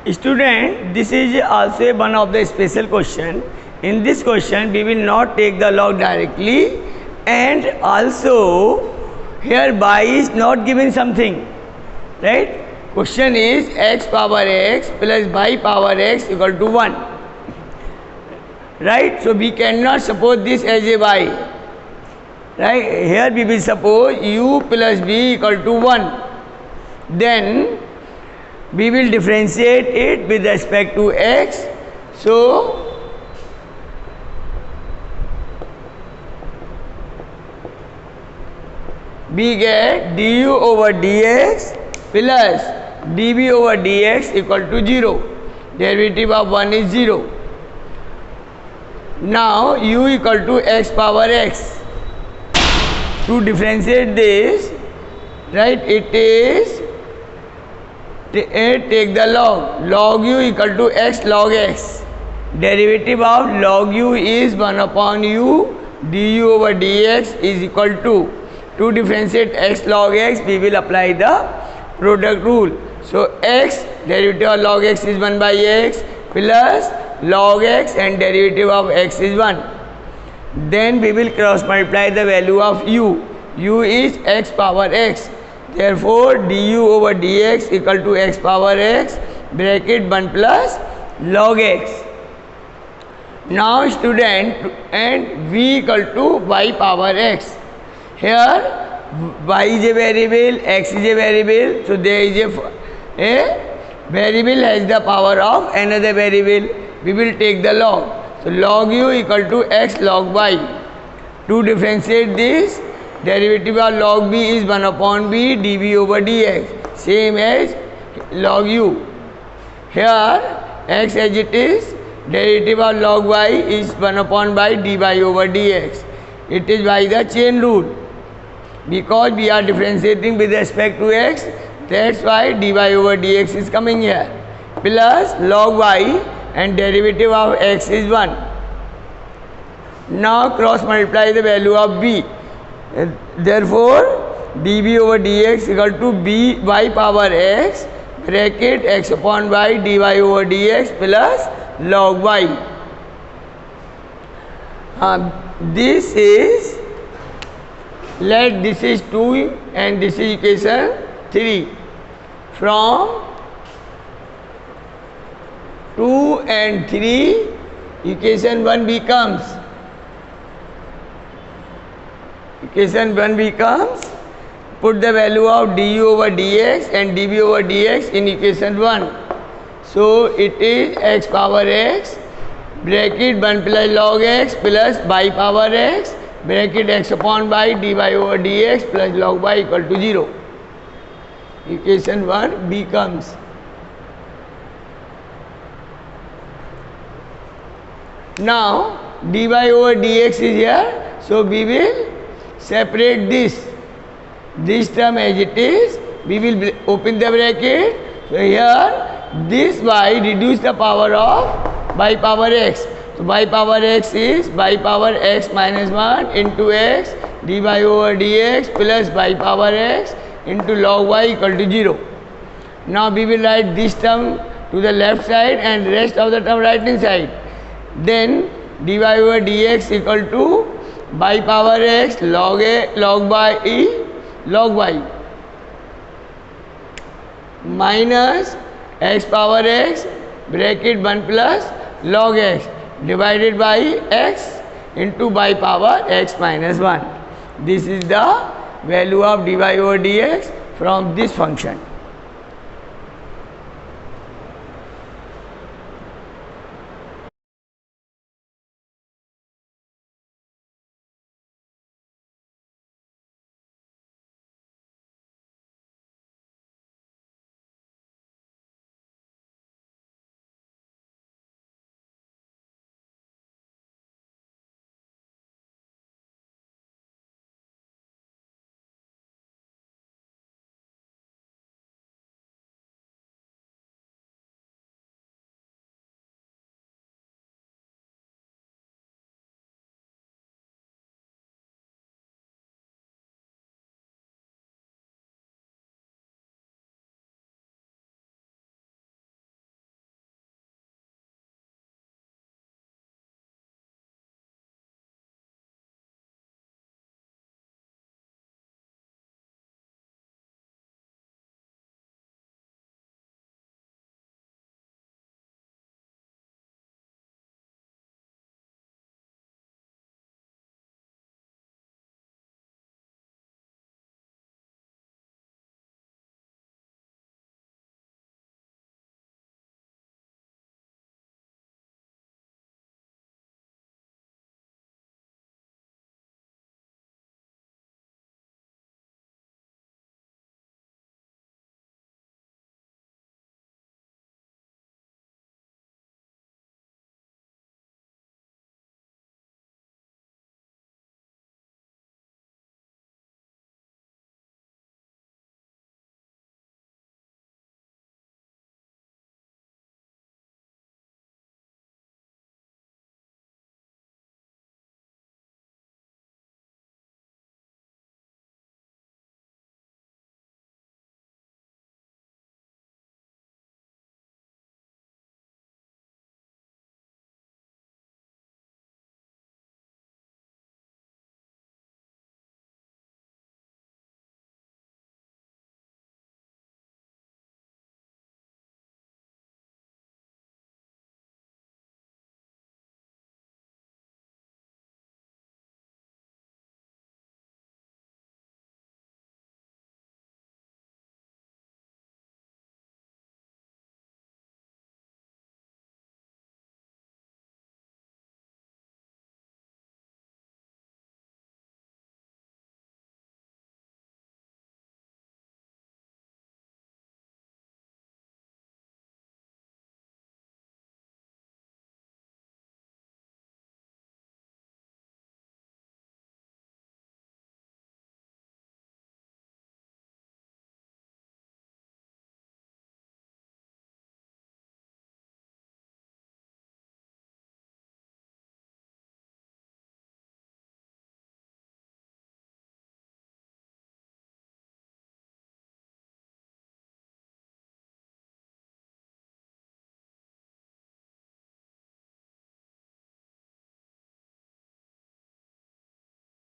Student, this is also one of the special question. In this question, we will not take the log directly, and also here by is not given something, right? Question is x power x plus by power x equal to 1, right? So we cannot suppose this as a y, right? Here we will suppose u plus b equal to 1. Then we will differentiate it with respect to x. So we get du over dx plus dv over dx equal to 0. Derivative of 1 is 0. Now u equal to x power x. To differentiate this, right, it is take the log u equal to x log x. Derivative of log u is 1 upon u, du over dx is equal to differentiate x log x, we will apply the product rule. So x, derivative of log x is 1 by x plus log x and derivative of x is 1. Then we will cross multiply the value of u. U is x power x. Therefore, du over dx equal to x power x bracket 1 plus log x. Now student, and v equal to y power x. Here y is a variable, x is a variable, so there is a variable has the power of another variable. We will take the log. So log u equal to x log y. To differentiate this, derivative of log b is 1 upon b dv over dx, same as log u. Here x as it is, derivative of log y is 1 upon by dy over dx. It is by the chain rule. Because we are differentiating with respect to x, that's why dy over dx is coming here. Plus log y and derivative of x is 1. Now cross multiply the value of b. Therefore, dv over dx equal to b y power x bracket x upon y dy over dx plus log y. This is, let this is 2 and this is equation 3. From 2 and 3, equation 1 becomes, put the value of du over dx and dv over dx in equation 1. So it is x power x bracket 1 plus log x plus by power x bracket x upon y dy over dx plus log y equal to 0. Equation 1 becomes. Now dy over dx is here, so we will separate this term as it is. We will open the bracket. So here this y reduce the power of by power x. So by power x is by power x minus 1 into x dy over dx plus by power x into log y equal to 0. Now we will write this term to the left side and rest of the term right hand side. Then dy over dx equal to by power x log a log by e log y minus x power x bracket 1 plus log x divided by x into by power x minus 1. This is the value of dy over dx from this function.